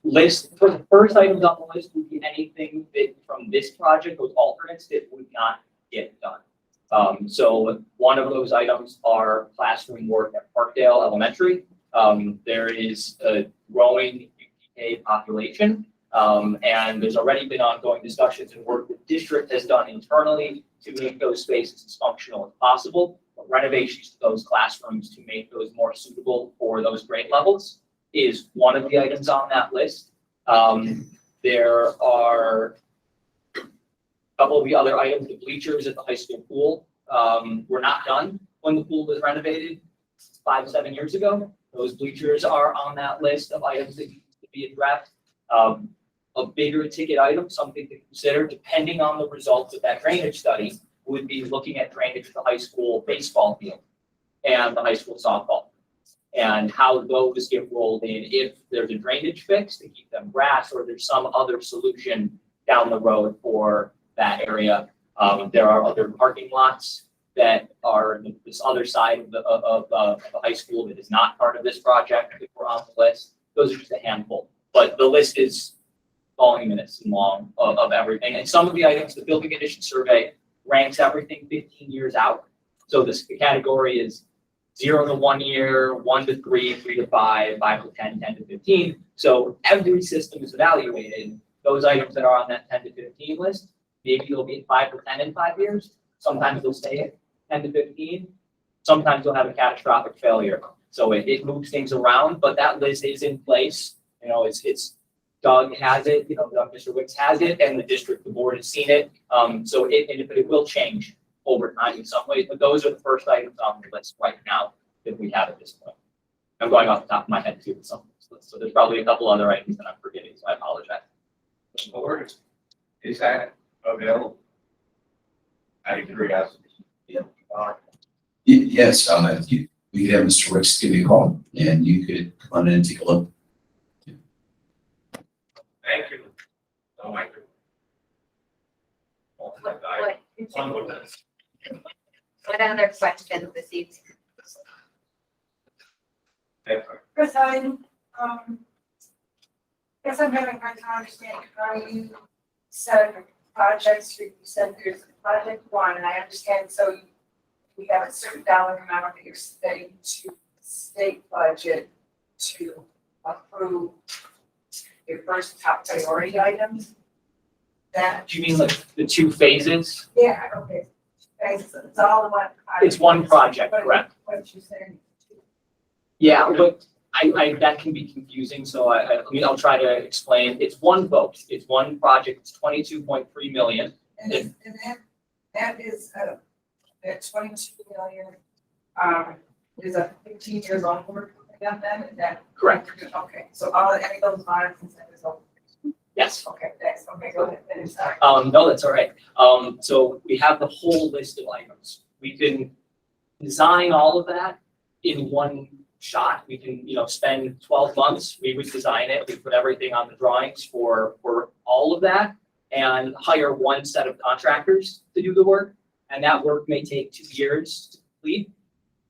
list, for the first items on the list would be anything that from this project, those alternates that would not get done. So one of those items are classroom work at Parkdale Elementary. There is a growing UPK population, and there's already been ongoing discussions and work the district has done internally to make those spaces as functional as possible. But renovations to those classrooms to make those more suitable for those grade levels is one of the items on that list. There are a couple of the other items, the bleachers at the high school pool were not done when the pool was renovated 5-7 years ago. Those bleachers are on that list of items that need to be addressed. A bigger ticket item, something to consider, depending on the results of that drainage study, would be looking at drainage of the high school baseball field and the high school softball, and how those get rolled in if there's a drainage fix to keep them grass, or there's some other solution down the road for that area. There are other parking lots that are this other side of the high school that is not part of this project, if we're on the list. Those are just a handful, but the list is voluminous and long of everything. And some of the items, the building condition survey ranks everything 15 years out. So this category is 0 to 1 year, 1 to 3, 3 to 5, 5 to 10, 10 to 15. So every system is evaluated. Those items that are on that 10 to 15 list, maybe they'll be at 5 to 10 in 5 years. Sometimes they'll stay at 10 to 15. Sometimes they'll have a catastrophic failure. So it moves things around, but that list is in place. You know, it's Doug has it, you know, Mr. Wicks has it, and the board has seen it. So it will change over time in some ways, but those are the first items on the list right now that we have at this point. I'm going off the top of my head too with some of this list, so there's probably a couple other items that I'm forgetting, so I apologize. Board, is that available? Out of curiosity. Yes, we could have Mr. Ricks give you a call and you could come on in and take a look. Thank you. Oh, my goodness. What other questions this evening? Chris, guess I'm having a hard time understanding how you set projects. You said there's project one, and I understand, so we have a certain dollar amount that you're spending to the state budget to approve your first top priority items. That, Do you mean like the two phases? yeah, okay. It's all one. It's one project, correct? What you're saying. Yeah, but I that can be confusing, so I'll try to explain. It's one vote. It's one project. It's 22.3 million. And that is, that 22 million, is a 15 years on board then, is that? Correct. Okay, so all, any of those lines and stuff is over. Yes. Okay, thanks, okay, go ahead, finish, sorry. No, that's all right. So we have the whole list of items. We can design all of that in one shot. We can, you know, spend 12 months. We would design it. We put everything on the drawings for all of that and hire one set of contractors to do the work. And that work may take 2 years to complete.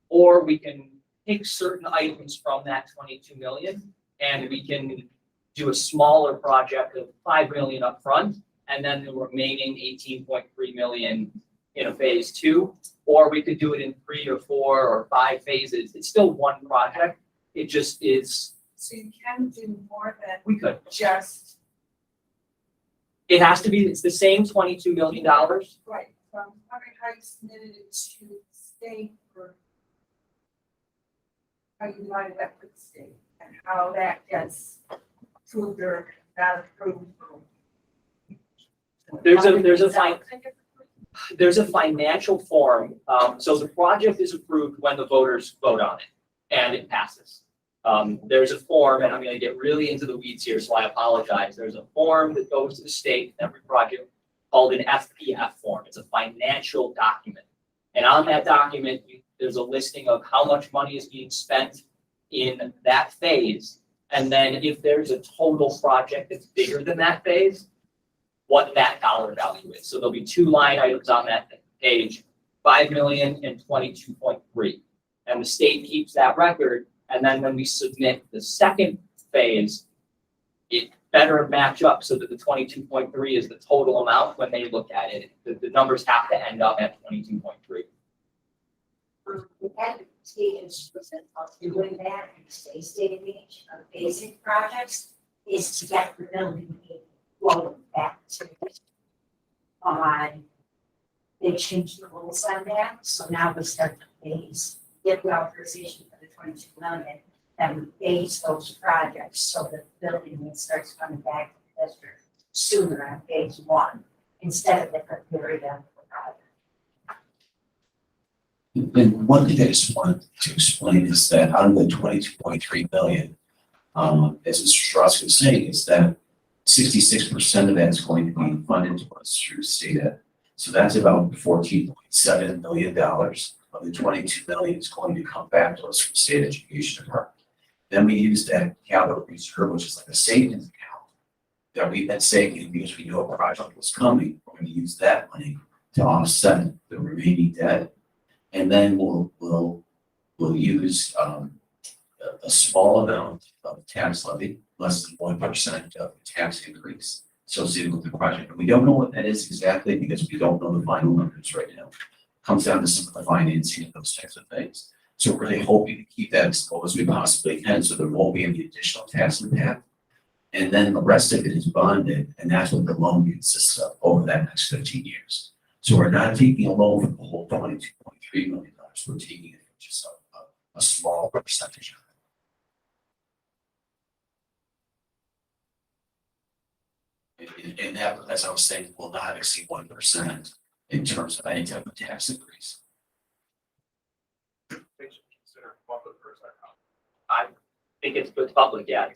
Or we can take certain items from that 22 million and we can do a smaller project of 5 million upfront, and then the remaining 18.3 million in a phase 2, or we could do it in 3 or 4 or 5 phases. It's still one project. It just is. So you can do more than We could. just, It has to be. It's the same $22 million. right, so I'm wondering how you submitted it to the state for how you divided that with the state and how that gets approved or not approved. There's a financial form. So the project is approved when the voters vote on it and it passes. There's a form, and I'm going to get really into the weeds here, so I apologize. There's a form that goes to the state in every project called an FPF form. It's a financial document. And on that document, there's a listing of how much money is being spent in that phase. And then if there's a total project that's bigger than that phase, what that dollar value is. So there'll be 2 line items on that page, 5 million and 22.3. And the state keeps that record. And then when we submit the second phase, it better match up so that the 22.3 is the total amount when they look at it. The numbers have to end up at 22.3. We had the state instrument of doing that in the state image of basic projects is to get the building flowing back to on. They changed the rules on that, so now we start to phase, get the authorization for the 22 million, and we phase those projects so that the building starts coming back to the district sooner on phase 1 instead of the period of the project. And one thing I just wanted to explain is that out of the 22.3 million, as Mr. Strauss was saying, is that 66% of that is going to be funded to us through state ed. So that's about $14.7 million of the 22 million is going to come back to us from state education department. Then we use that capital reserve, which is like a savings account that we've been saving because we knew a project was coming. We're going to use that money to offset the remaining debt And then we'll use, a small amount of tax levy, less than 1% of the tax increase associated with the project. And we don't know what that is exactly because we don't know the final numbers right now. Comes down to some of the financing and those types of things. So we're really hoping to keep that as low as we possibly can, so there won't be any additional tax impact. And then the rest of it is bonded, and that's what the loan consists of over that next 15 years. So we're not taking a loan for the whole $22.3 million. We're taking it for just a small percentage of it. And that, as I was saying, will not exceed 1% in terms of any type of tax increase. I think it's good public, yeah.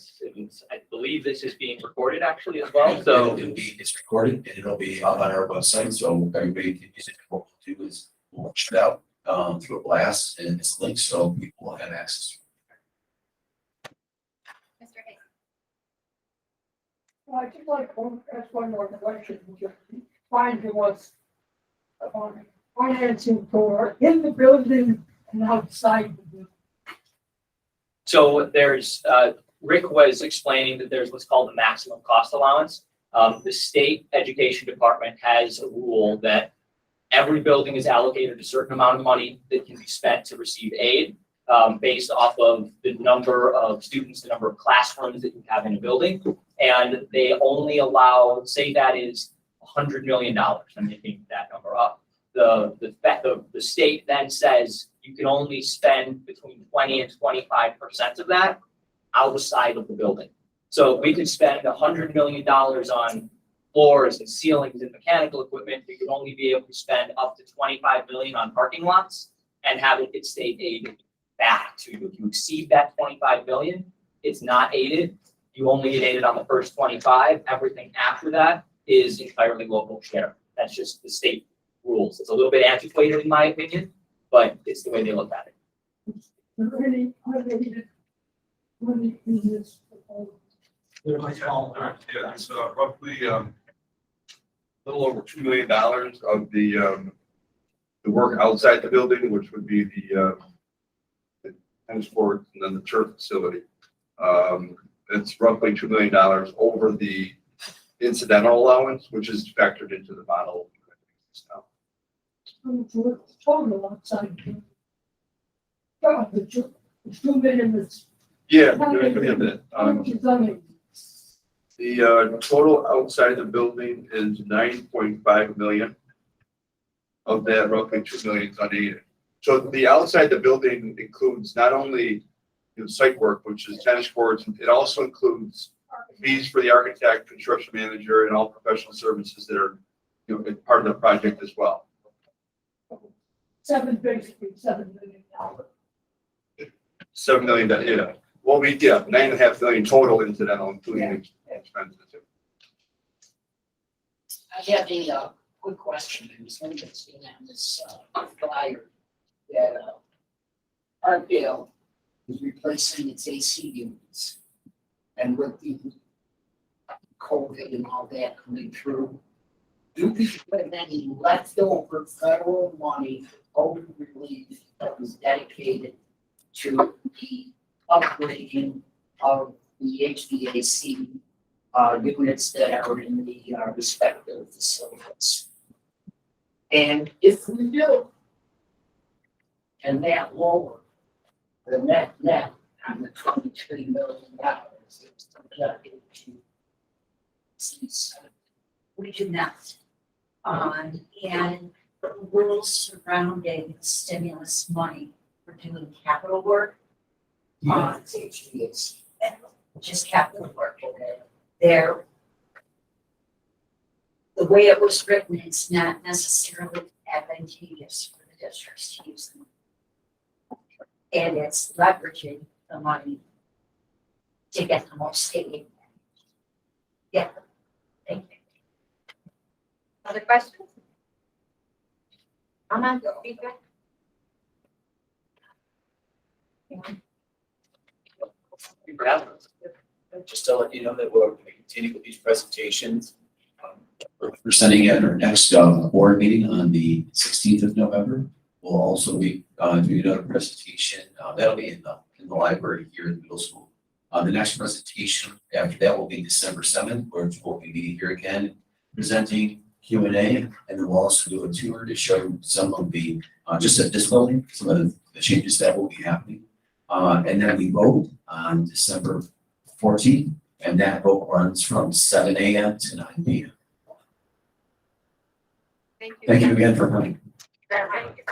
I believe this is being recorded actually as well, so. It's recorded and it'll be up on our website, so everybody can use it. What we'll do is we'll push it out through a blast and it's linked so people will have access. Mr. Hayes. Well, I just like to ask one more question, just find was financing for in the building and outside the building. So there's, Rick was explaining that there's what's called the maximum cost allowance. The state education department has a rule that every building is allocated a certain amount of money that can be spent to receive aid, based off of the number of students, the number of classrooms that you have in a building. And they only allow, say that is $100 million, I'm making that number up. The state then says you can only spend between 20 and 25% of that outside of the building. So we could spend $100 million on floors and ceilings and mechanical equipment. We could only be able to spend up to 25 million on parking lots and have it get state aid back to you. If you exceed that 25 million, it's not aided. You only get aided on the first 25. Everything after that is entirely local share. That's just the state rules. It's a little bit antiquated in my opinion, but it's the way they look at it. Really, really in this proposal. Yeah, it's roughly a little over $2 million of the work outside the building, which would be the tennis courts and then the turf facility. It's roughly $2 million over the incidental allowance, which is factored into the model. Total outside. God, the 2 million is. Yeah, give me a minute. The total outside the building is 9.5 million. Of that, roughly 2 million is unaided. So the outside the building includes not only site work, which is tennis courts, it also includes fees for the architect, construction manager, and all professional services that are part of the project as well. Basically $7 million. 7 million, yeah. Well, 9.5 million total incidental, including expenses. I have a quick question. I was interested in this flyer that Parkdale is replacing its AC units. And with the COVID and all that coming through, do we have any leftover federal money for COVID relief that was dedicated to the upgrading of the HVAC units that are in the respective facilities? And if we do, and that lower the net on the $23 million, it's projected to We do not. And the rules surrounding stimulus money for doing capital work, it's HVAC. just capital work. There, the way it was written, it's not necessarily advantageous for the districts to use them. And it's leveraging the money to get the most aid. Yeah, thank you. Other questions? I'm on feedback. Just to let you know that we're going to continue with these presentations. We're presenting at our next board meeting on the 16th of November. We'll also be, doing another presentation, that'll be in the library here in the middle school. The next presentation after that will be December 7th, where we'll be meeting here again, presenting Q&A, and then we'll also do a tour to show some of the, just at this building, some of the changes that will be happening. And then we vote on December 14th, and that vote runs from 7 a.m. to 9 p.m. Thank you. Thank you again for coming. Thank you.